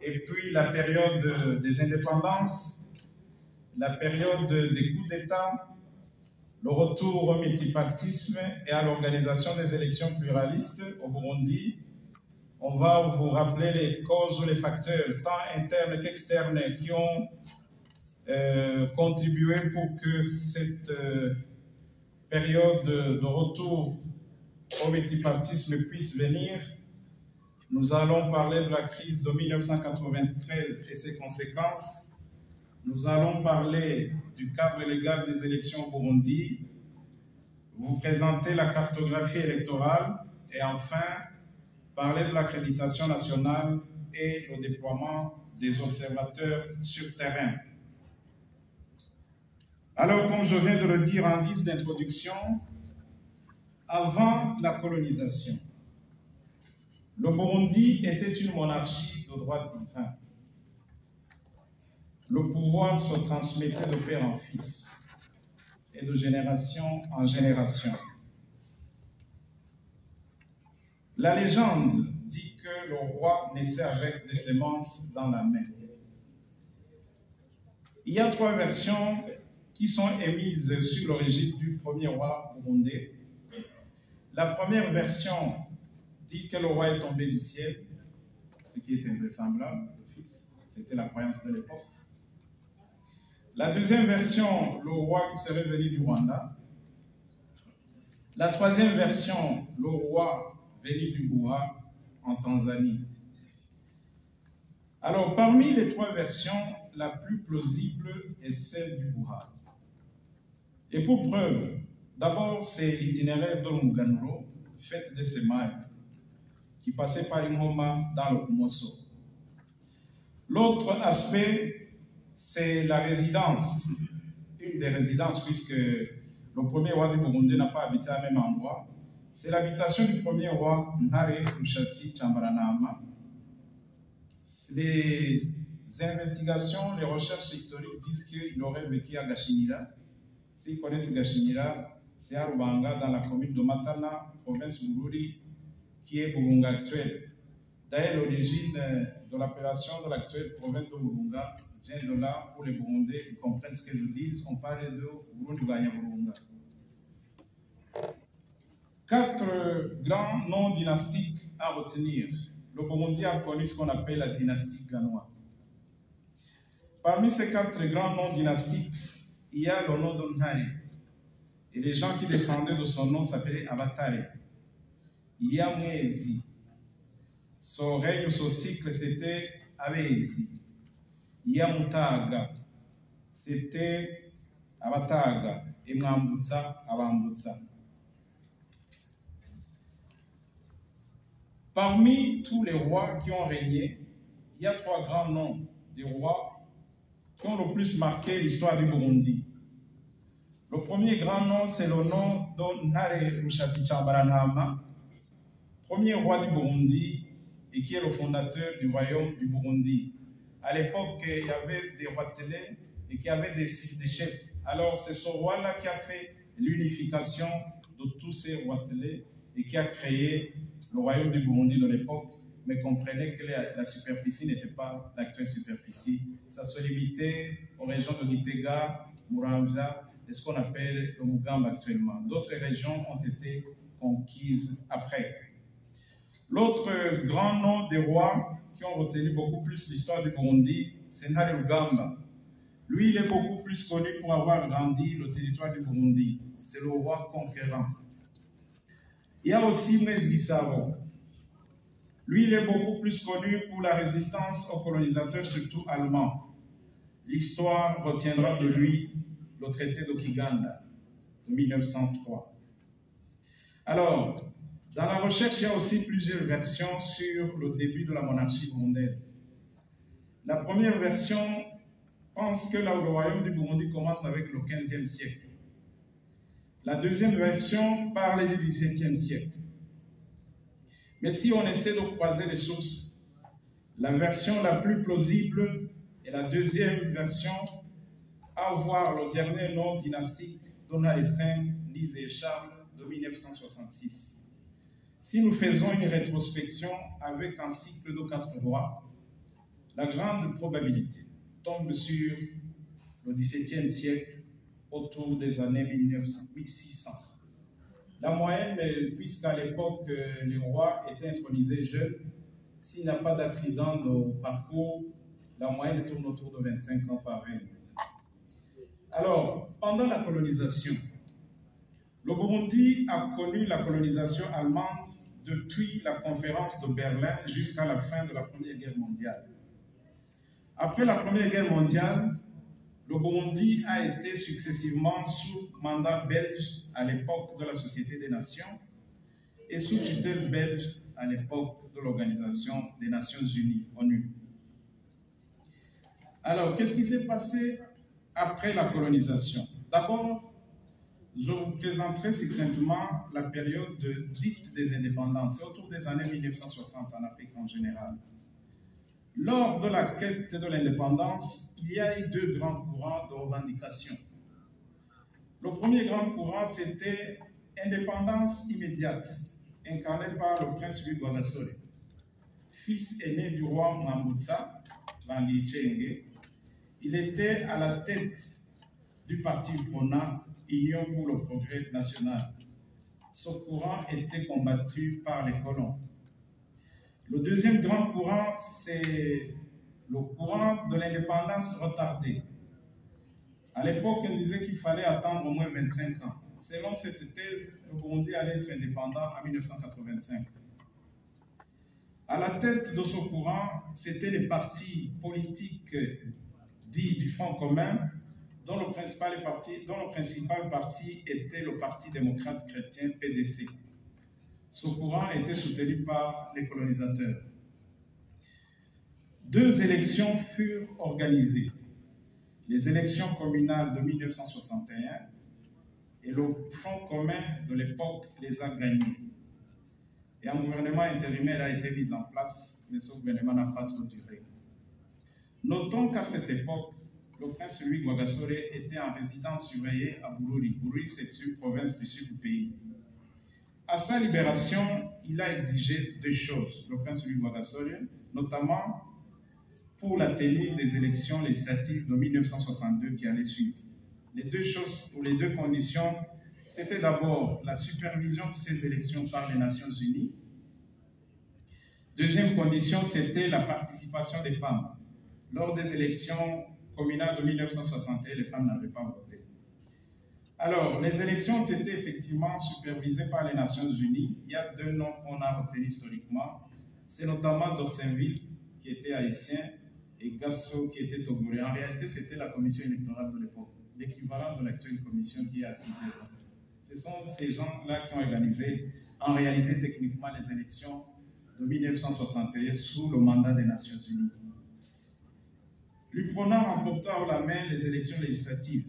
et puis la période des indépendances, la période des coups d'État, le retour au multipartisme et à l'organisation des élections pluralistes au Burundi. On va vous rappeler les causes ou les facteurs, tant internes qu'externes, qui ont contribué pour que cette période de retour au multipartisme puisse venir. Nous allons parler de la crise de 1993 et ses conséquences. Nous allons parler du cadre légal des élections au Burundi, vous présenter la cartographie électorale et enfin parler de l'accréditation nationale et le déploiement des observateurs sur terrain. Alors, comme je viens de le dire en guise d'introduction, avant la colonisation, le Burundi était une monarchie de droit divin. Le pouvoir se transmettait de père en fils et de génération en génération. La légende dit que le roi naissait avec des semences dans la main. Il y a 3 versions qui sont émises sur l'origine du premier roi burundais. La première version dit que le roi est tombé du ciel, ce qui est invraisemblable, c'était la croyance de l'époque. La deuxième version, le roi qui serait venu du Rwanda. La troisième version, le roi venu du Bouha en Tanzanie. Alors, parmi les 3 versions, la plus plausible est celle du Bouha. Et pour preuve, d'abord, c'est l'itinéraire d'Olmuganuro, fête de Semaï, qui passait par Ingoma dans le Kumoso. L'autre aspect, c'est la résidence, une des résidences, puisque le premier roi du Burundi n'a pas habité à même endroit. C'est l'habitation du premier roi, Ntare Rushatsi Chambaranama. Les investigations, les recherches historiques disent qu'il aurait vécu à Gashinyira. S'ils connaissent Gashinyira, c'est à Rubanga, dans la commune de Matana, province Bururi, qui est Burunga actuelle. D'ailleurs, l'origine de l'appellation de l'actuelle province de Burunga vient de là. Pour les Burundais, ils comprennent ce que je dis. On parle de Burundi Burunga. 4 grands noms dynastiques à retenir. Le Burundi a connu ce qu'on appelle la dynastie Ganois. Parmi ces 4 grands noms dynastiques, il y a le nom de Ntare. Et les gens qui descendaient de son nom s'appelaient Abatare. Il y a Mwezi. Son règne, son cycle, c'était Abezi. Il y a Mutaga. C'était Abataga. Et Mwambutsa, Abambutsa. Parmi tous les rois qui ont régné, il y a 3 grands noms des rois qui ont le plus marqué l'histoire du Burundi. Le premier grand nom, c'est le nom de Ntare Rushatsi Chambaranama, premier roi du Burundi et qui est le fondateur du royaume du Burundi. À l'époque, il y avait des roitelets et qui avaient des chefs. Alors, c'est ce roi-là qui a fait l'unification de tous ces roitelets et qui a créé le royaume du Burundi de l'époque, mais comprenez que la superficie n'était pas l'actuelle superficie. Ça se limitait aux régions de Gitega, Muramvya et ce qu'on appelle le Mugamba actuellement. D'autres régions ont été conquises après. L'autre grand nom des rois qui ont retenu beaucoup plus l'histoire du Burundi, c'est Ntare Rugamba. Lui, il est beaucoup plus connu pour avoir grandi le territoire du Burundi. C'est le roi conquérant. Il y a aussi Mwezi Gisabo. Lui, il est beaucoup plus connu pour la résistance aux colonisateurs, surtout allemands. L'histoire retiendra de lui le traité de Kiganda de 1903. Alors, dans la recherche, il y a aussi plusieurs versions sur le début de la monarchie burundaise. La première version pense que le royaume du Burundi commence avec le 15e siècle. La deuxième version parle du 17e siècle. Mais si on essaie de croiser les sources, la version la plus plausible est la deuxième version, à voir le dernier nom dynastique d'Ona Saint, Lise et Charles de 1966. Si nous faisons une rétrospection avec un cycle de 4 rois, la grande probabilité tombe sur le XVIIe siècle, autour des années 1600. La moyenne, puisqu'à l'époque, les rois étaient intronisés jeunes, s'il n'y a pas d'accident au parcours, la moyenne tourne autour de 25 ans par règne. Alors, pendant la colonisation, le Burundi a connu la colonisation allemande depuis la conférence de Berlin jusqu'à la fin de la Première Guerre mondiale. Après la Première Guerre mondiale, le Burundi a été successivement sous mandat belge à l'époque de la Société des Nations et sous tutelle belge à l'époque de l'Organisation des Nations Unies, ONU. Alors, qu'est-ce qui s'est passé après la colonisation? D'abord, je vous présenterai succinctement la période dite des indépendances, autour des années 1960 en Afrique en général. Lors de la quête de l'indépendance, il y a eu deux grands courants de revendication. Le premier grand courant, c'était indépendance immédiate, incarnée par le prince Louis Rwagasore, fils aîné du roi Mwambutsa, Bangui Chenge. Il était à la tête du parti UPRONA, Union pour le progrès national. Ce courant était combattu par les colons. Le deuxième grand courant, c'est le courant de l'indépendance retardée. À l'époque, on disait qu'il fallait attendre au moins 25 ans. Selon cette thèse, le Burundi allait être indépendant en 1985. À la tête de ce courant, c'était les partis politiques dits du Front commun, dont le principal parti était le Parti démocrate chrétien PDC. Ce courant était soutenu par les colonisateurs. Deux élections furent organisées. Les élections communales de 1961 et le Front commun de l'époque les a gagnées. Et un gouvernement intérimaire a été mis en place, mais ce gouvernement n'a pas trop duré. Notons qu'à cette époque, le prince Louis Rwagasore était en résidence surveillée à Bururi. Bururi, c'est une province du sud du pays. À sa libération, il a exigé deux choses, le prince Louis Rwagasore, notamment pour la tenue des élections législatives de 1962 qui allaient suivre. Les deux choses, ou les deux conditions, c'était d'abord la supervision de ces élections par les Nations Unies. Deuxième condition, c'était la participation des femmes. Lors des élections communales de 1961, les femmes n'avaient pas voté. Alors, les élections ont été effectivement supervisées par les Nations Unies. Il y a deux noms qu'on a retenus historiquement. C'est notamment Dorsainville, qui était haïtien, et Gasso, qui était togolais. En réalité, c'était la commission électorale de l'époque, l'équivalent de l'actuelle commission qui est à Cité. Ce sont ces gens-là qui ont organisé, en réalité, techniquement, les élections de 1961 sous le mandat des Nations Unies. L'UPRONA remporta haut la main les élections législatives.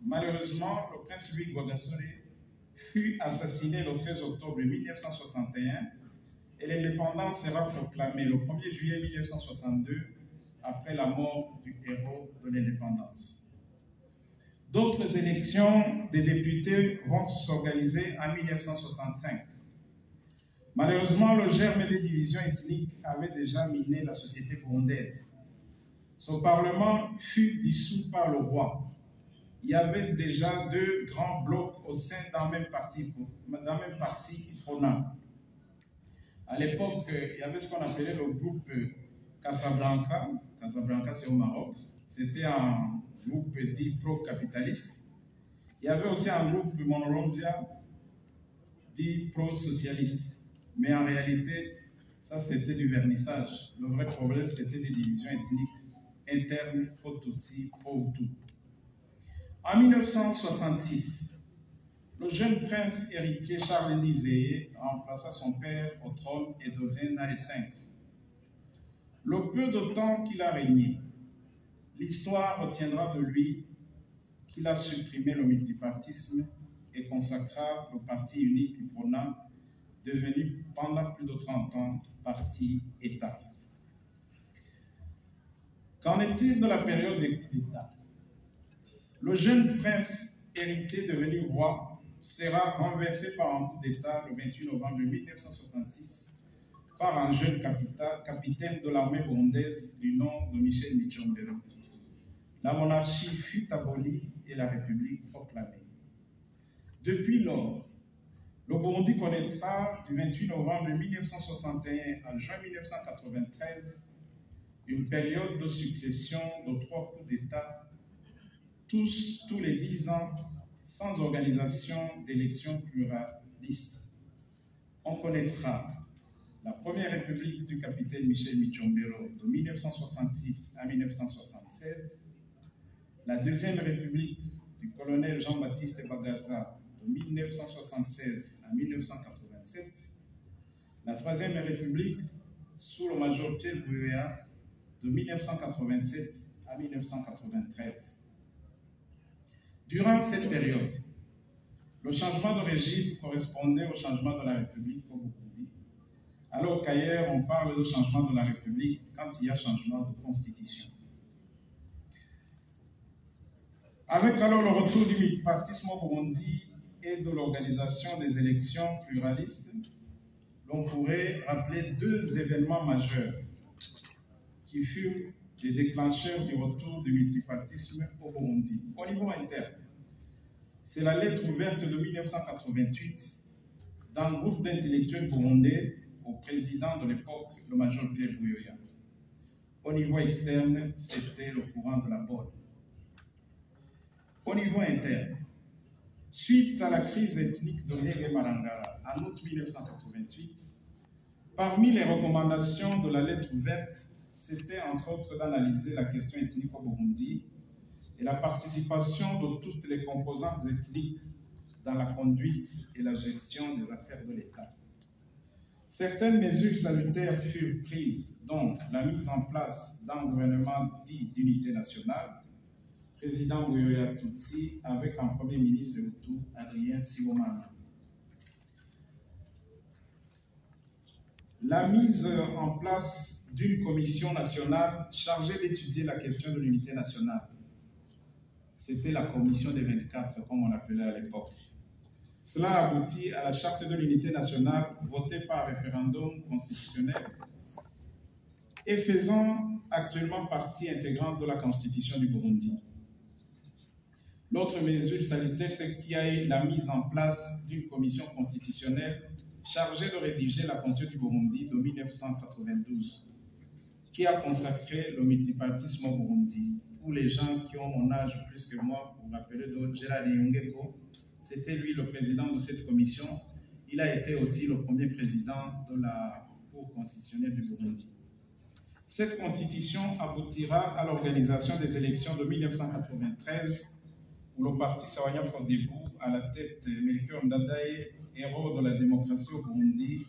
Malheureusement, le prince Louis Rwagasore fut assassiné le 13 octobre 1961 et l'indépendance sera proclamée le 1er juillet 1962 après la mort du héros de l'indépendance. D'autres élections des députés vont s'organiser en 1965. Malheureusement, le germe des divisions ethniques avait déjà miné la société burundaise. Son parlement fut dissous par le roi. Il y avait déjà deux grands blocs au sein d'un même parti UPRONA. À l'époque, il y avait ce qu'on appelait le groupe Casablanca. Casablanca, c'est au Maroc. C'était un groupe dit pro-capitaliste. Il y avait aussi un groupe Monrovia dit pro-socialiste. Mais en réalité, ça c'était du vernissage. Le vrai problème, c'était des divisions ethniques internes, pro-Tutsi, pro-Hutu. En 1966, le jeune prince héritier Charles Ndizeye remplaça son père au trône et devint Nalé V. Le peu de temps qu'il a régné, l'histoire retiendra de lui qu'il a supprimé le multipartisme et consacra le parti unique UPRONA, devenu pendant plus de 30 ans parti-État. Qu'en est-il de la période des coups d'État? Le jeune prince héritier devenu roi sera renversé par un coup d'État le 28 novembre 1966 par un jeune capitaine de l'armée burundaise du nom de Michel Micombero. La monarchie fut abolie et la République proclamée. Depuis lors, le Burundi connaîtra du 28 novembre 1961 à juin 1993 une période de succession de 3 coups d'État, tous les 10 ans, sans organisation d'élections pluralistes. On connaîtra la première république du capitaine Michel Micombero de 1966 à 1976, la deuxième république du colonel Jean-Baptiste Bagaza de 1976 à 1987, la troisième république sous le major Pierre Buyoya de 1987 à 1993. Durant cette période, le changement de régime correspondait au changement de la République au Burundi, alors qu'ailleurs on parle de changement de la République quand il y a changement de constitution. Avec alors le retour du multipartisme au Burundi et de l'organisation des élections pluralistes, l'on pourrait rappeler 2 événements majeurs qui furent les déclencheurs du retour du multipartisme au Burundi. Au niveau interne, c'est la lettre ouverte de 1988 d'un groupe d'intellectuels burundais au président de l'époque, le major Pierre Buyoya. Au niveau externe, c'était le courant de la bonne. Au niveau interne, suite à la crise ethnique de Nege Marangara en août 1988, parmi les recommandations de la lettre ouverte, c'était entre autres d'analyser la question ethnique au Burundi et la participation de toutes les composantes ethniques dans la conduite et la gestion des affaires de l'État. Certaines mesures salutaires furent prises, dont la mise en place d'un gouvernement dit d'unité nationale, président Buyoya Tutsi, avec un premier ministre Hutu, Adrien Sibomana. La mise en place d'une commission nationale chargée d'étudier la question de l'unité nationale. C'était la commission des 24, comme on l'appelait à l'époque. Cela aboutit à la charte de l'unité nationale votée par référendum constitutionnel et faisant actuellement partie intégrante de la constitution du Burundi. L'autre mesure salutaire, c'est qu'il y a eu la mise en place d'une commission constitutionnelle chargée de rédiger la Constitution du Burundi de 1992, qui a consacré le multipartisme au Burundi. Pour les gens qui ont mon âge plus que moi, pour rappeler de Gérald Yungeko, c'était lui le président de cette commission. Il a été aussi le premier président de la Cour constitutionnelle du Burundi. Cette constitution aboutira à l'organisation des élections de 1993, où le parti Sawanya Frodebou, à la tête Melchior Ndadaye, héros de la démocratie au Burundi,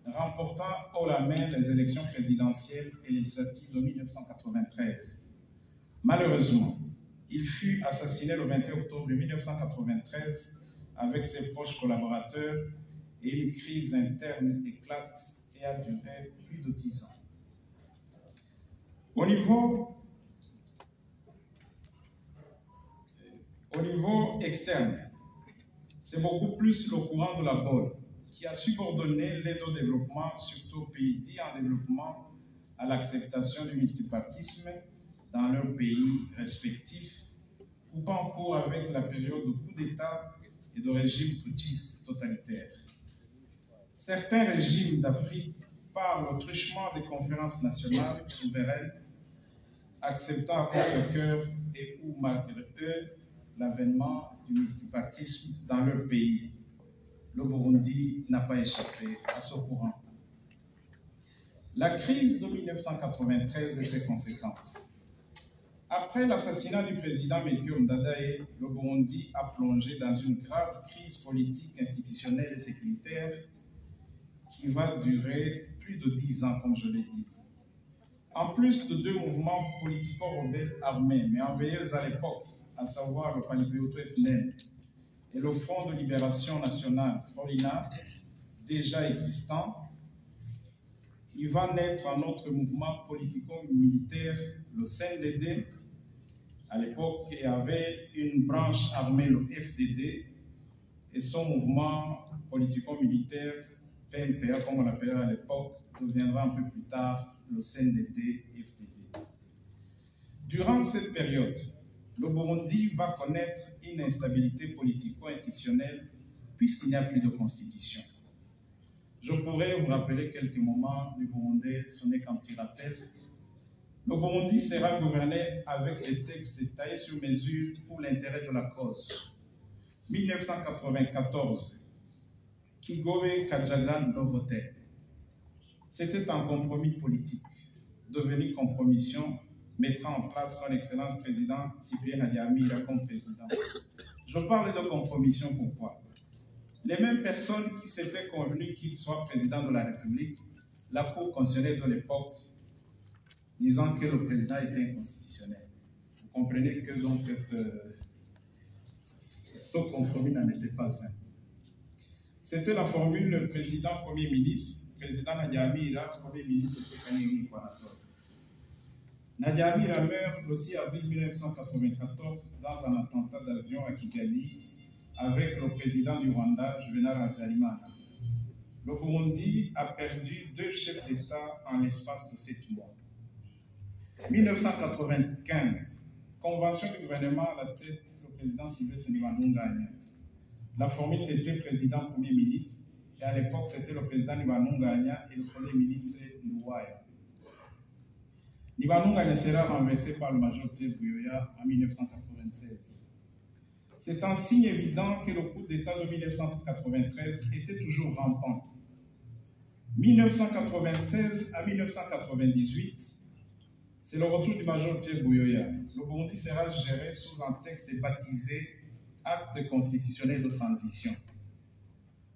remportant haut la main les élections présidentielles et législatives de 1993. Malheureusement, il fut assassiné le 21 octobre 1993 avec ses proches collaborateurs et une crise interne éclate et a duré plus de 10 ans. Au niveau externe, c'est beaucoup plus le courant de la bolle qui a subordonné l'aide au développement, surtout aux pays dits en développement, à l'acceptation du multipartisme dans leurs pays respectifs, coupant court avec la période de coup d'État et de régimes putschistes totalitaires. Certains régimes d'Afrique, par le truchement des conférences nationales souveraines, acceptant à contre-cœur et ou malgré eux l'avènement du multipartisme dans leur pays. Le Burundi n'a pas échappé à ce courant. La crise de 1993 et ses conséquences. Après l'assassinat du président Melchior Ndadaye, le Burundi a plongé dans une grave crise politique, institutionnelle et sécuritaire qui va durer plus de 10 ans, comme je l'ai dit. En plus de 2 mouvements politico-rebelles armés, mais en veilleuse à l'époque, à savoir le Palipeuto FNL et le Front de Libération Nationale, Frolina, déjà existant, il va naître un autre mouvement politico-militaire, le CNDD. À l'époque, il y avait une branche armée, le FDD, et son mouvement politico-militaire, PMPA, comme on l'appelait à l'époque, deviendra un peu plus tard le CNDD-FDD. Durant cette période, le Burundi va connaître une instabilité politico-institutionnelle puisqu'il n'y a plus de constitution. Je pourrais vous rappeler quelques moments du Burundi, ce n'est qu'un petit rappel. Le Burundi sera gouverné avec des textes taillés sur mesure pour l'intérêt de la cause. 1994, Kigobe Kajagan Novotel. C'était un compromis politique, devenu compromission, mettant en place son excellence président Cyprien Adiamira comme président. Je parle de compromission pourquoi? Les mêmes personnes qui s'étaient convenues qu'il soit président de la République, la Cour constitutionnelle de l'époque, disant que le président était inconstitutionnel. Vous comprenez que donc ce compromis n'en était pas un. C'était la formule président-premier ministre, président Nadia Amira, premier ministre Tekani Kwanator. Nadia Amira meurt le 6 avril 1994 dans un attentat d'avion à Kigali avec le président du Rwanda, Juvenal Habyarimana. Le Burundi a perdu 2 chefs d'État en l'espace de 7 mois. 1995, convention du gouvernement à la tête du président Sylvestre Ntibantunganya. La formule c'était président-premier ministre, et à l'époque c'était le président Ntibantunganya et le premier ministre Luwaya. Ntibantunganya sera renversé par le major Pierre Buyoya en 1996. C'est un signe évident que le coup d'État de 1993 était toujours rampant. 1996 à 1998, c'est le retour du major Pierre Buyoya. Le Burundi sera géré sous un texte baptisé Acte constitutionnel de transition.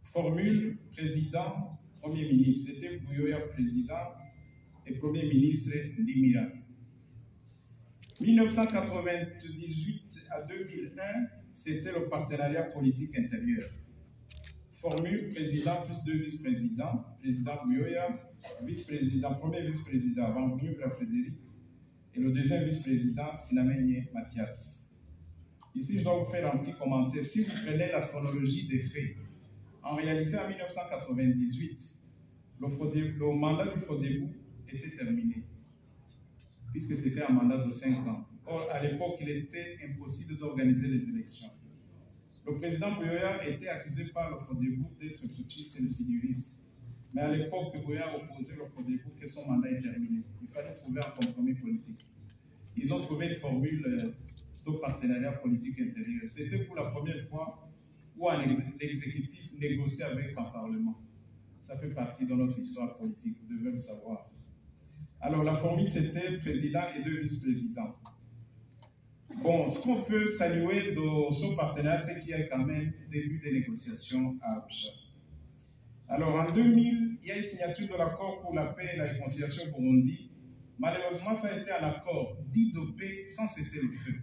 Formule président, premier ministre. C'était Buyoya président et premier ministre Ndimira. 1998 à 2001, c'était le partenariat politique intérieur. Formule président plus 2 vice-présidents, président Buyoya, vice-président, premier vice-président avant Frédéric, et le deuxième vice-président, Sinamenye Mathias. Ici, je dois vous faire un petit commentaire. Si vous prenez la chronologie des faits, en réalité, en 1998, le mandat du Frodebou était terminé, puisque c'était un mandat de 5 ans. Or, à l'époque, il était impossible d'organiser les élections. Le président Buyoya était accusé par le Frodebou d'être putschiste et récidiviste. Mais à l'époque, Buyoya opposait le Frodebou que son mandat est terminé. Il fallait trouver un compromis politique. Ils ont trouvé une formule de partenariat politique intérieur. C'était pour la première fois où l'exécutif négociait avec un parlement. Ça fait partie de notre histoire politique, vous devez le savoir. Alors la formule c'était président et 2 vice-présidents. Bon, ce qu'on peut saluer de ce partenariat, c'est qu'il y a quand même début des négociations à Arusha. Alors en 2000, il y a une signature de l'accord pour la paix et la réconciliation au Burundi. Malheureusement, ça a été un accord dit de paix sans cesser le feu.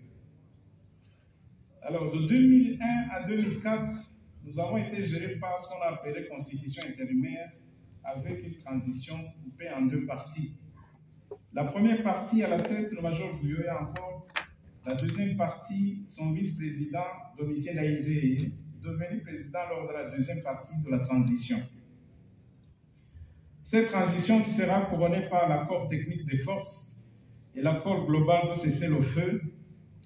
Alors de 2001 à 2004, nous avons été gérés par ce qu'on a appelé constitution intérimaire avec une transition coupée en 2 parties. La première partie à la tête, le major Buyoya encore. La deuxième partie, son vice-président, Domitien Daïzé, devenu président lors de la deuxième partie de la transition. Cette transition sera couronnée par l'accord technique des forces et l'accord global de cessez-le-feu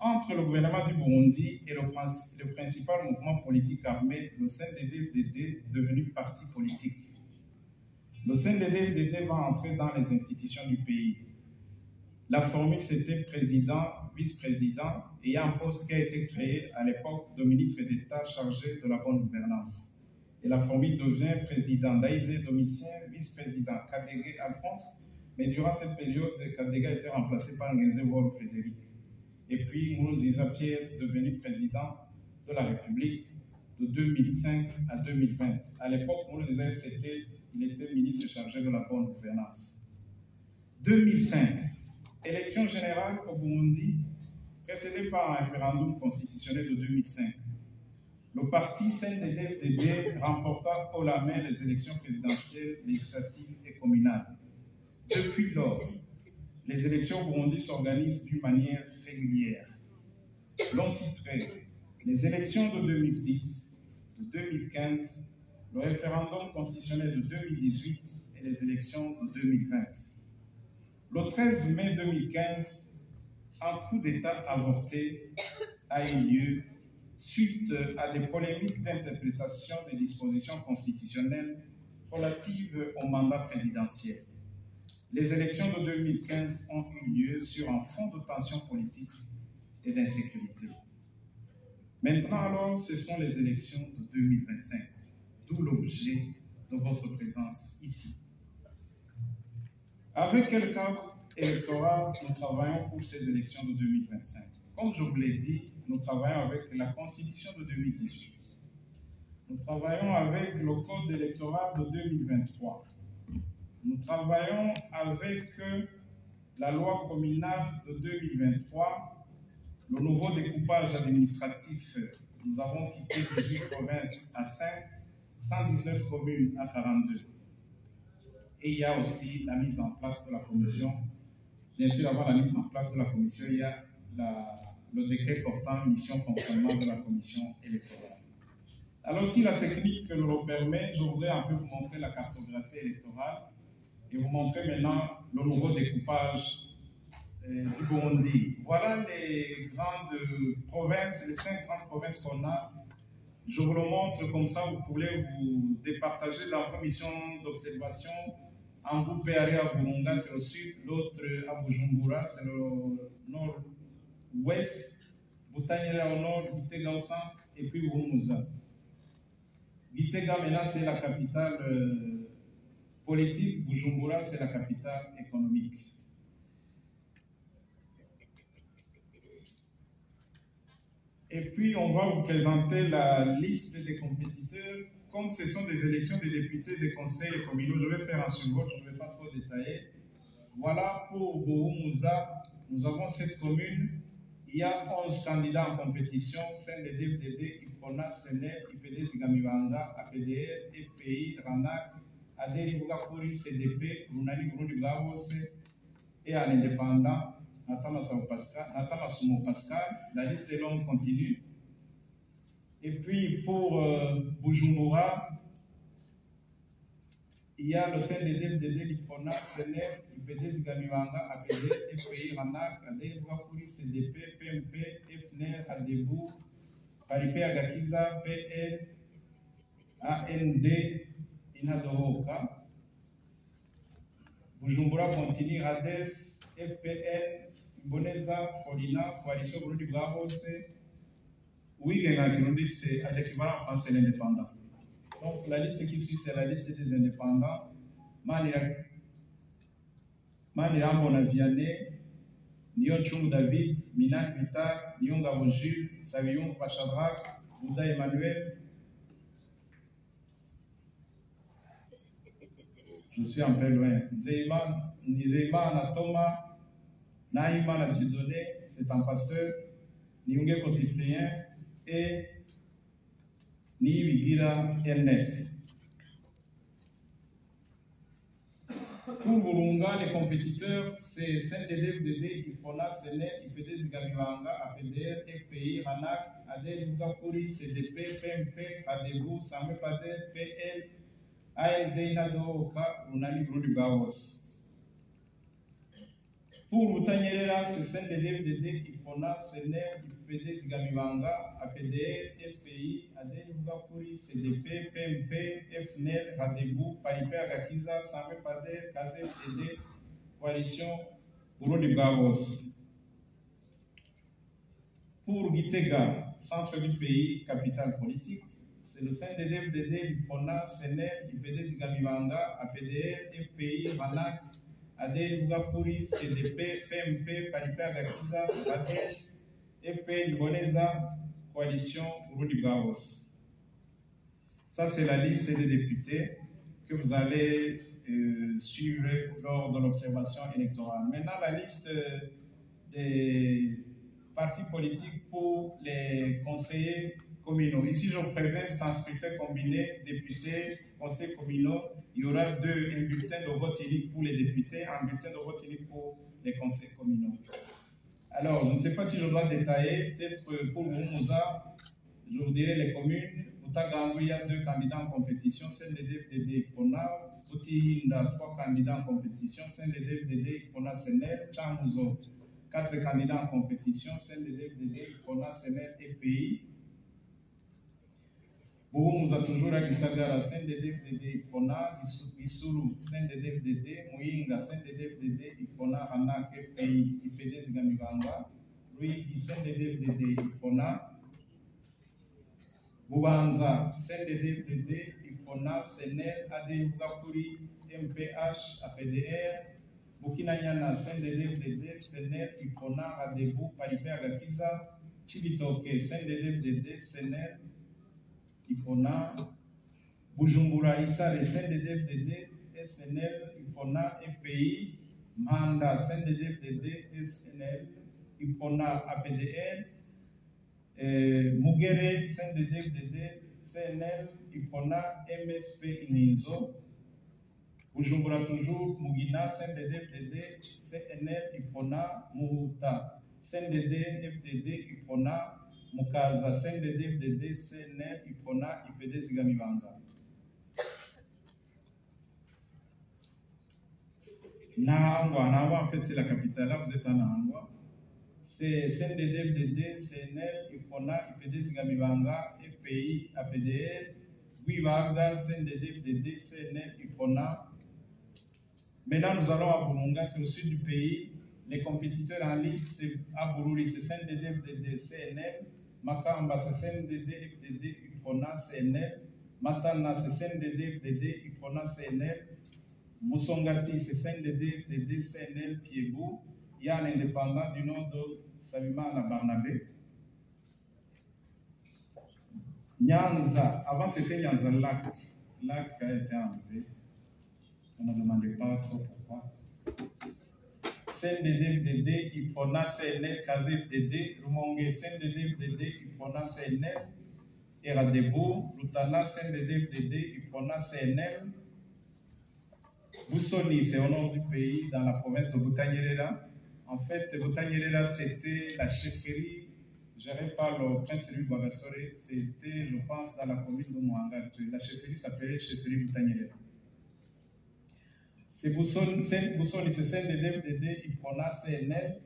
entre le gouvernement du Burundi et le principal mouvement politique armé, le CNDD-FDD, devenu parti politique. Le CNDD-FDD va entrer dans les institutions du pays. La formule, c'était président, vice-président, et il y a un poste qui a été créé à l'époque de ministre d'État chargé de la bonne gouvernance. Et la formule devient président Daïzé Domitien, vice-président Kadege Alphonse, mais durant cette période, Kadege a été remplacé par Ngenzewolo Frédéric. Et puis Moulouziza Pierre, devenu président de la République de 2005 à 2020. À l'époque, Moulouziza, il était ministre chargé de la bonne gouvernance. 2005. Élection générale au Burundi, précédée par un référendum constitutionnel de 2005. Le parti CNDD-FDD remporta haut la main les élections présidentielles, législatives et communales. Depuis lors, les élections au Burundi s'organisent d'une manière régulière. L'on citerait les élections de 2010, de 2015, le référendum constitutionnel de 2018 et et les élections de 2020. Le 13 mai 2015, un coup d'État avorté a eu lieu suite à des polémiques d'interprétation des dispositions constitutionnelles relatives au mandat présidentiel. Les élections de 2015 ont eu lieu sur un fond de tension politique et d'insécurité. Maintenant, alors, ce sont les élections de 2025, d'où l'objet de votre présence ici. Avec quel cadre électoral nous travaillons pour ces élections de 2025? Comme je vous l'ai dit, nous travaillons avec la Constitution de 2018. Nous travaillons avec le Code électoral de 2023. Nous travaillons avec la loi communale de 2023, le nouveau découpage administratif. Nous avons quitté 18 provinces à 5, 119 communes à 42. Et il y a aussi la mise en place de la commission. Bien sûr, avant la mise en place de la commission, il y a le décret portant mission fonctionnement de la commission électorale. Alors, si la technique nous le permet, je voudrais un peu vous montrer la cartographie électorale et vous montrer maintenant le nouveau découpage du Burundi. Voilà les grandes provinces, les 5 grandes provinces qu'on a. Je vous le montre comme ça, vous pouvez vous départager dans vos missions d'observation. Un groupe est allé à Burunga, c'est au sud, l'autre à Bujumbura, c'est le nord-ouest, Butanyere au nord, Gitega au centre, et puis Urumuza. Gitega, maintenant, c'est la capitale politique, Bujumbura, c'est la capitale économique. Et puis, on va vous présenter la liste des compétiteurs. Comme ce sont des élections des députés des conseils communaux, je vais faire un survol, je ne vais pas trop détailler. Voilà, pour Burumuza, nous avons 7 communes. Il y a 11 candidats en compétition, CNDD-FDD, IPONA, SENER, IPD Zigamibanga, APDR, FPI, RANAC, ADERI Bugakuri, CDP, Runani Burundi Bwabose, et à l'indépendant, Nathan Masumo Pascal. La liste est longue, continue. Et puis pour Bujumbura, il y a le CNDD-FDD, l'IPONA, SENER, IPD Zigamibanga, APD, FPI, RANAC, ADERI Bugakuri, CDP, PMP, FNER, ADEBU, Paripé Agakiza, PL, AND, Inadohoka. Bujumbura continue, RADES, FPN, Mboneza, Folina, Coalition Burundi Bwabose. Ouigenga Kirundi, c'est à l'équivalent en français l'indépendant. Donc la liste qui suit, c'est la liste des indépendants. Manira Bonaviane, Nion Chum David, Minan Vital, Nion Gabo Jules, Savion Pachadrak, Bouddha Emmanuel. Je suis un peu loin. Nzeima Anatoma, Naïma Nadjidone, c'est un pasteur, Niungeko Cyprien et Nibigira Ernest. Pour Burunga, les compétiteurs, c'est CNDD-FDD, IPONA, SENER, IPD Zigamibanga, APDR, FPI, RANAC, ADER Bugakuri, CDP, PMP, ADEBU, Samé Pader, PL, ALD Inadohoka, Runani Burundi Bwabose. Pour Butanyerera, c'est CNDD-FDD, IPONA, SENER, IPD Zigamibanga, APDR, FPI, ADER Bugakuri, CDP, PMP, FNER, ADEBU, Paripé Agakiza, Samé Pader, KZFDD, Coalition Burundi Bwabose. Pour Gitega, centre du pays, capitale politique, c'est le CNDD-FDD, l'IPONA, SENER, IPD Zigamibanga, APDR, FPI, RANAC, ADER Bugakuri, CDP, PMP, Paripé Agakiza, RADES, FP, Liboneza, Coalition Burundi Bwabose. Ça, c'est la liste des députés que vous allez suivre lors de l'observation électorale. Maintenant, la liste des partis politiques pour les conseillers communaux. Ici, je préviens, c'est un scrutin combiné, députés, conseils communaux. Il y aura un bulletin de vote unique pour les députés, un bulletin de vote unique pour les conseils communaux. Alors, je ne sais pas si je dois détailler, peut-être pour Burumuza, je vous dirai les communes. Boutaganzo, il y a 2 candidats en compétition, CNDD-FDD, Ipona. Boutihinda, 3 candidats en compétition, CNDD-FDD, Ipona, Senel. Tchamouzo, 4 candidats en compétition, CNDD-FDD, Ipona, Senel, FPI. Boumouza toujours à Gisagara, CNDD-FDD, Ipona, Gisuru, CNDD-FDD, Mouinga, CNDD-FDD, Ipona, Ranak, FPI, IPD, Zigamibanga, Ruigi, CNDD-FDD, Ipona, Boubanza, CNDD-FDD, Ipona, Senel, AD Bugapuri, MPH, APDR, Bukinanyana, CNDD-FDD, Senel, Ipona, Radebou, Paipé, Agakiza, Chibitoke, CNDD-FDD, Senel, Ipona, Bujumbura, Issa, CNDD-FDD, SNL, Ipona, FPI, Manda, CNDD-FDD, SNL, Ipona, APDR, Mugere, CNDD-FDD, CNL, Ipona, MSP, Ininzo, Bujumbura toujours, Mugina, CNDD-FDD, CNL, Ipona, Muhuta, CNDD-FDD, Ipona, Mukaza, CNDD-FDD, CNL, Ipona, IPD, Zigamibanga. Nahangwa, en fait, c'est la capitale. Là, vous êtes en Nahangwa. C'est CNDD-FDD, CNL, Ipona, IPD, Zigamibanga, FPI, APDR, Guibaga, CNDD-FDD, CNL, Ipona. Maintenant, nous allons à Burunga, c'est au sud du pays. Les compétiteurs en lice, c'est à Bururi, c'est CNDD-FDD, CNL. Makamba, c'est CNDD-FDD, Ipona, CNL. Matana, c'est CNDD-FDD, Ipona, CNL. Moussongati, c'est CNDD-FDD, CNL, Piebou. Il y a un indépendant du nom de Sabimana Barnabé. Nyanza, avant c'était Nyanza Lac. Lac a été enlevé. On ne demandait pas trop pourquoi. CNDD-FDD, Ipona, CNL, KZFDD, Rumongue, CNDD-FDD, Ipona, CNL, Eradebo, Lutana, CNDD-FDD, Ipona, CNL, Boussoni, c'est au nord du pays, dans la province de Boutanyerera. En fait, Boutanyerera, c'était la chefferie gérée par le prince Louis Bagassore. C'était, je pense, dans la commune de Mouanga. La chefferie s'appelait chefferie Boutanyerera. C'est Boussoni, c'est CNDD-FDD, Ipona, CNL.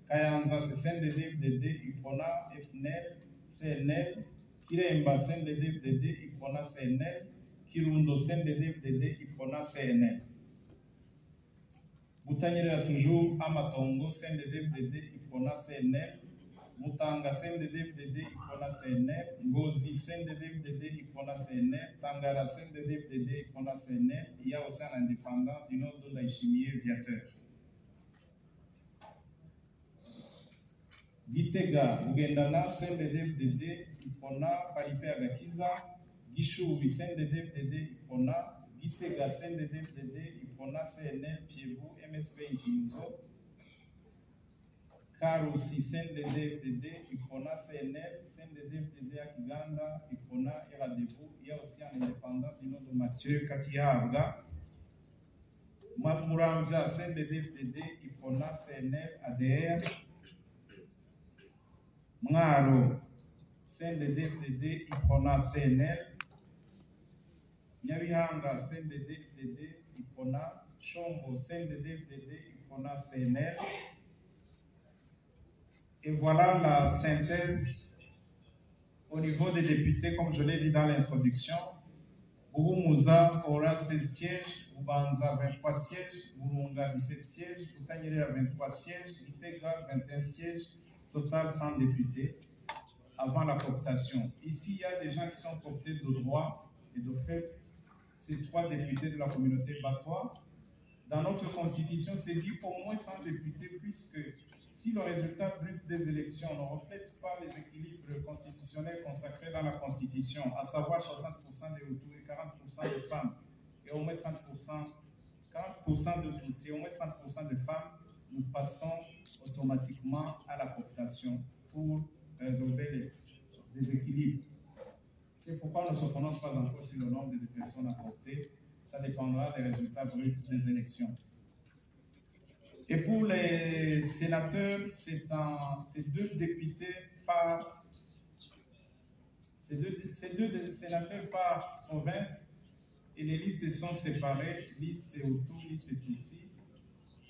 Kayanza, c'est CNDD-FDD, Ipona, FNL, CNL. Kiremba, CNDD-FDD, Ipona, CNL. Kirundo, CNDD-FDD, Ipona, CNL. Boutanyerera toujours, Amatongo, CNDD-FDD, Ipona, CNL. Mutanga, CNDD-FDD, Ipona, CNL. Ngozi, CNDD-FDD, Ipona, CNL. Tangara, CNDD-FDD, Ipona, CNL. Il y a aussi un indépendant du nom de Laïchimier Viateur. Gitega, Bugendana, CNDD-FDD, Ipona, Paipé Agakiza. Gishubi, CNDD-FDD, Ipona. Gitega, CNDD-FDD, Ipona, CNL, Piebou, MSP, Inzo. Karusi, CNDD-FDD, Ipona, CNL, CNDD-FDD, Akiganda, Ipona, Eradebou. Il y a aussi un indépendant du nom de Mathieu Katiaabga. Muramja, CNDD-FDD, Ipona, CNL, ADR. Mwaro, CNDD-FDD, Ipona, CNL. Nyabihanga, CNDD-FDD, Ipona. Chombo, CNDD-FDD, Ipona, CNL. Et voilà la synthèse au niveau des députés, comme je l'ai dit dans l'introduction. Burumuza aura 16 sièges, Bubanza 23 sièges, Burunga 17 sièges, Boutanyerera 23 sièges, Gitega 21 sièges, total 100 députés avant la cooptation. Ici, il y a des gens qui sont cooptés de droit et de fait, c'est 3 députés de la communauté Batois. Dans notre constitution, c'est dit au moins 100 députés, puisque si le résultat brut des élections ne reflète pas les équilibres constitutionnels consacrés dans la Constitution, à savoir 60% des Hutus et 40% de femmes, et au moins 40% de Tutsis et au moins 30% de femmes, nous passons automatiquement à la cooptation pour résolver les déséquilibres. C'est pourquoi on ne se prononce pas encore sur le nombre de personnes à coopter. Ça dépendra des résultats bruts des élections. Et pour les sénateurs, c'est 2 députés par Ces deux sénateurs par province, et les listes sont séparées, liste Hutu, liste Tutsi.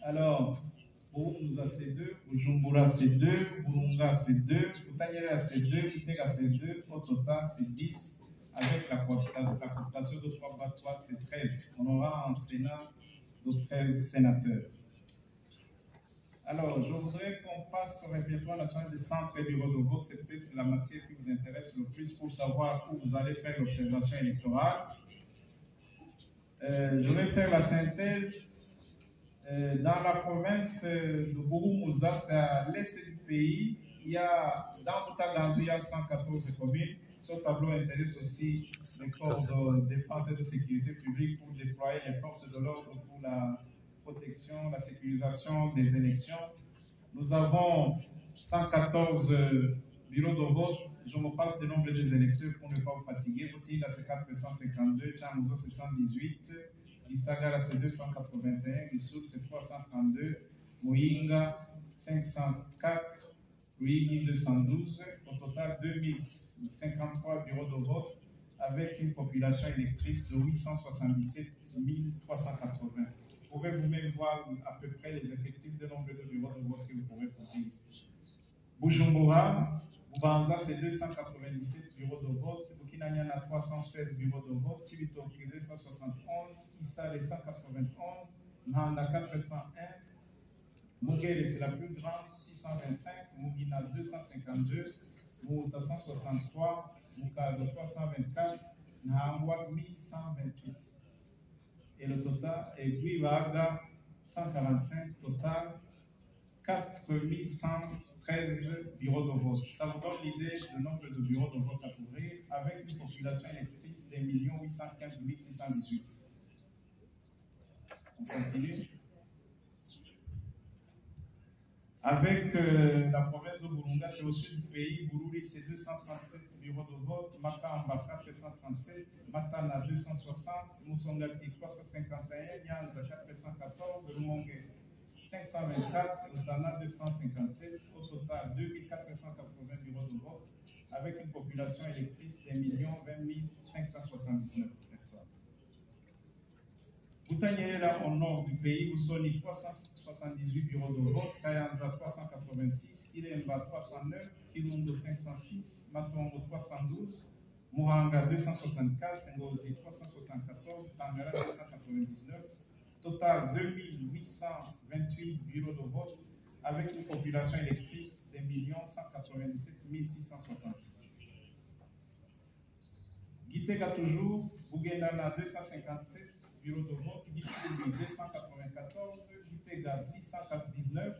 Alors, Bourumouza c'est 2, Bujumbura c'est 2, Burunga c'est 2, Butanyerera c'est 2, Kitega c'est 2, au total c'est 10, avec la cooptation de 3 par 3 c'est 13. On aura un Sénat de 13 sénateurs. Alors, je voudrais qu'on passe au répertoire national des centres et bureaux de vote. C'est peut-être la matière qui vous intéresse le plus pour savoir où vous allez faire l'observation électorale. Je vais faire la synthèse. Dans la province de Bourumouza, c'est à l'est du pays. Il y a, dans Boutaganzou, il y a 114 communes. Ce tableau intéresse aussi les corps de défense et de sécurité publique pour déployer les forces de l'ordre pour la protection, la sécurisation des élections. Nous avons 114 bureaux de vote. Je me passe le nombre des électeurs pour ne pas vous fatiguer. Boutila, c'est 452, Tchamouzo, c'est 118, Gisagara, c'est 281, Gissoul, c'est 332, Moyinga, 504, Ruigi, 212. Au total, 2053 bureaux de vote avec une population électrice de 877 380. Vous pouvez vous-même voir à peu près les effectifs de nombre de bureaux de vote que vous pouvez produire. Bujumbura, Bubanza, c'est 297 bureaux de vote. Bukinanyana, 316 bureaux de vote. Chibitoke, 271. Issale, 191. Nhanda, 401. Mugere, c'est la plus grande, 625. Mugina, 252. Mouta, 163. Mukaza, 324. Nhambwa, 1128. Et le total est Guivaga, 145 total, 4113 bureaux de vote. Ça vous donne l'idée du nombre de bureaux de vote à couvrir avec une population électrice de 1 815 618. On continue. Avec la province de Burunga, c'est au sud du pays. Bururi, c'est 237 bureaux de vote. Makamba, 437. Matana, 260. Moussongati, 351. Nyanza, 414. Rumongue, 524. Lutana, 257. Au total, 2480 bureaux de vote avec une population électrice de 1 20 579 personnes. Boutanyerera, au nord du pays, Boussoni, 378 bureaux de vote, Kayanza, 386, Kilemba, 309, Kilundo, 506, Matongo, 312, Muhanga, 264, Ngozi, 374, Tangara, 299, total 2828 bureaux de vote, avec une population électrice de 1 197 666. Gitega toujours, Bougendana, 257, bureau de vote, Gitega 294, Gitega 619,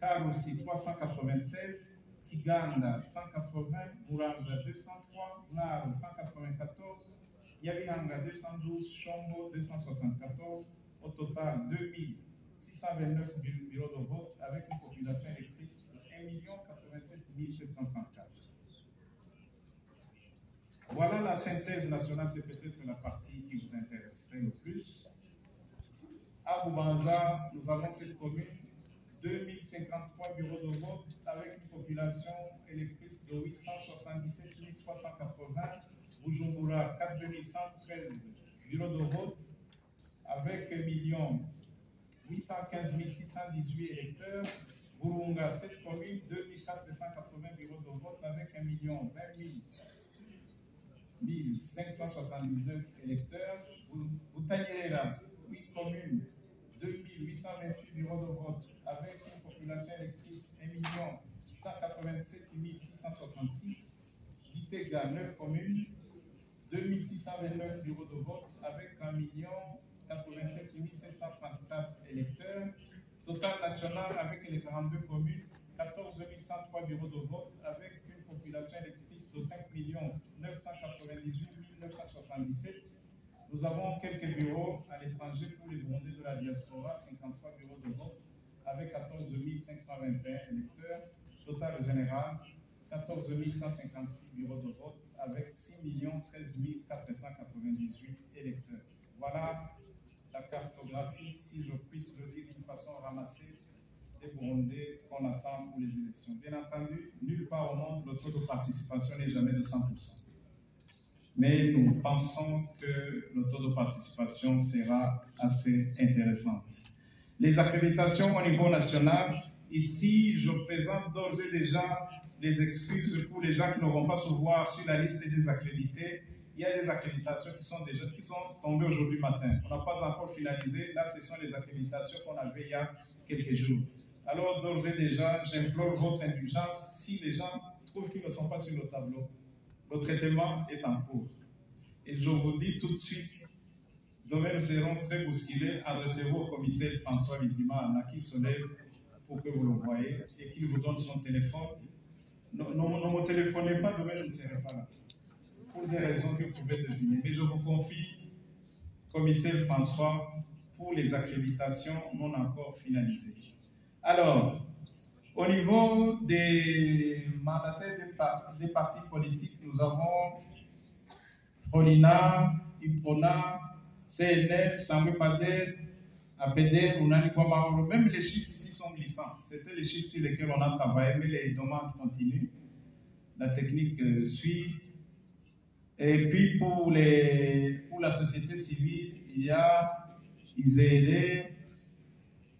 Karosi 396, Kiganda 180, Muranda 203, Naro 194, Yabihanga 212, Chombo 274, au total 2629 bureaux de vote avec une population électrice de 1 087 734. Voilà la synthèse nationale, c'est peut-être la partie qui vous intéresserait le plus. À Bubanza, nous avons cette commune, 2053 bureaux de vote avec une population électrice de 877 380. Bujumbura, 4113 bureaux de vote avec 1 815 618 électeurs. Burunga, cette commune, 2480 bureaux de vote avec 1 20 579 électeurs. Boutanyerera, 8 communes, 2828 bureaux de vote avec une population électrice 1 187 666. Gitega, 9 communes, 2629 bureaux de vote avec 1 87 734 électeurs. Total national avec les 42 communes, 14 103 bureaux de vote avec une population électrice de 5 998 977. Nous avons quelques bureaux à l'étranger pour les Burundais de la diaspora, 53 bureaux de vote avec 14 521 électeurs. Total général, 14 156 bureaux de vote avec 6 13 498 électeurs. Voilà la cartographie, si je puisse le dire d'une façon ramassée, des Burundais qu'on attend pour les élections. Bien entendu, nulle part au monde, le taux de participation n'est jamais de 100%. mais nous pensons que le taux de participation sera assez intéressant. Les accréditations au niveau national, ici, je présente d'ores et déjà des excuses pour les gens qui ne vont pas se voir sur la liste des accrédités. Il y a des accréditations qui sont tombées aujourd'hui matin. On n'a pas encore finalisé. Là, ce sont les accréditations qu'on avait il y a quelques jours. Alors, d'ores et déjà, j'implore votre indulgence. Si les gens trouvent qu'ils ne sont pas sur le tableau, le traitement est en cours. Et je vous dis tout de suite, demain nous serons très bousculés. Adressez-vous au commissaire François Bizimana qui se lève pour que vous le voyez et qu'il vous donne son téléphone. Ne me téléphonez pas, demain je ne serai pas là. Pour des raisons que vous pouvez deviner. Mais je vous confie, commissaire François, pour les accréditations non encore finalisées. Alors, au niveau des mandataires des partis politiques, nous avons Frolina, Iprona, CNL, Sangwe Pader, APD, même les chiffres ici sont glissants. C'était les chiffres sur lesquels on a travaillé, mais les demandes continuent. La technique suit. Et puis pour la société civile, il y a IZD,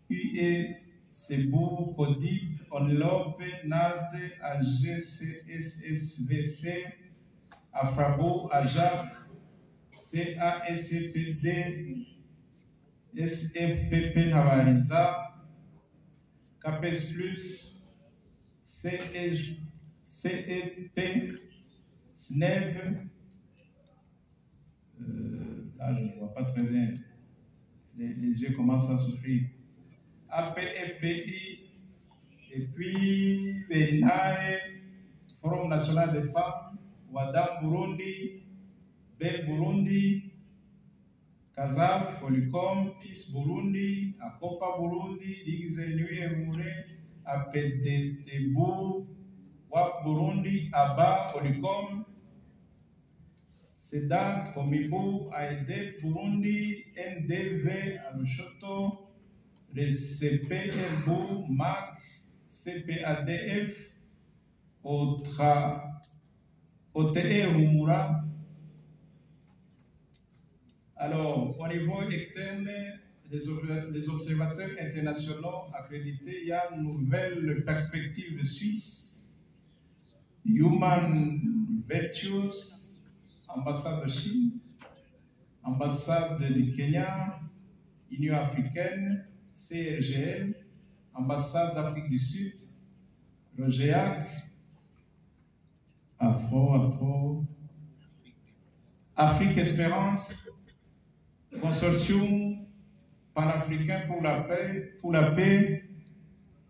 UE, Cebu, Codip, Onlope, NAD, AGCSSVC, Afrabo, AJAP, CASPD, SFPP Navariza, CAPES Plus, CEP, SNEB, là je ne vois pas très bien, les yeux commencent à souffrir, APFPI, et puis BNAE, Forum National des Femmes, Wadam Burundi, Bel Burundi, Kazaf, Folicom, PIS Burundi, Akopa Burundi, Digzenui Emure, APTTBU, WAP Burundi, ABA, Folicom, SEDA, Komibu, AED Burundi, NDV, Alushoto, le CPRBU, MAC, CPADF, OTE Rumura. Alors, au niveau externe, les observateurs internationaux accrédités, il y a une nouvelle perspective suisse, Human Virtues, ambassade de Chine, ambassade du Kenya, Union africaine, CRGL, ambassade d'Afrique du Sud, ROGEAC, Afrique Espérance, Consortium panafricain pour la paix,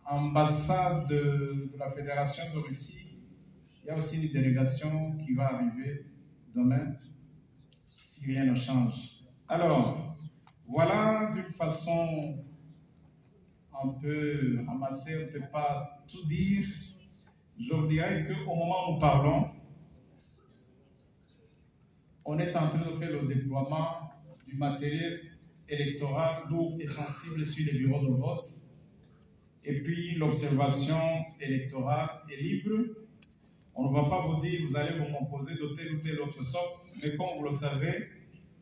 ambassade de la Fédération de Russie. Il y a aussi une délégation qui va arriver demain, si rien ne change. Alors, voilà d'une façon un peu ramassée, on ne peut pas tout dire. Je vous dirais qu'au moment où nous parlons, on est en train de faire le déploiement du matériel électoral lourd et sensible sur les bureaux de vote. Et puis l'observation électorale est libre. On ne va pas vous dire, vous allez vous composer de telle ou telle autre sorte, mais comme vous le savez,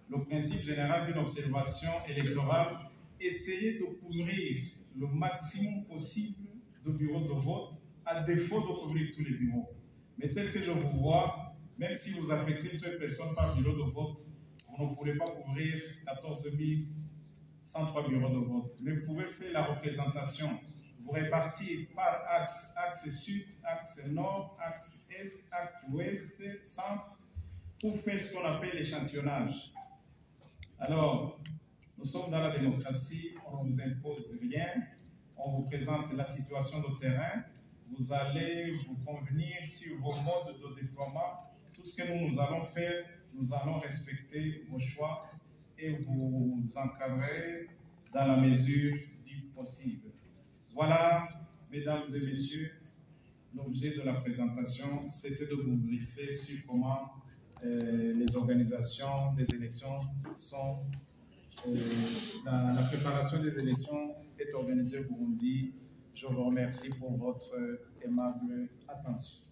le principe général d'une observation électorale, essayez de couvrir le maximum possible de bureaux de vote, à défaut de couvrir tous les bureaux. Mais tel que je vous vois, même si vous affectez une seule personne par bureau de vote, vous ne pourrez pas couvrir 14 103 bureaux de vote. Mais vous pouvez faire la représentation, vous répartir par axe, axe sud, axe nord, axe est, axe ouest, centre, pour faire ce qu'on appelle l'échantillonnage. Alors, nous sommes dans la démocratie, on ne vous impose rien, on vous présente la situation de terrain, vous allez vous convenir sur vos modes de déploiement. Tout ce que nous allons faire, nous allons respecter vos choix et vous encadrer dans la mesure du possible. Voilà, mesdames et messieurs, l'objet de la présentation, c'était de vous briefer sur comment les organisations des élections sont, la préparation des élections est organisée au Burundi. Je vous remercie pour votre aimable attention.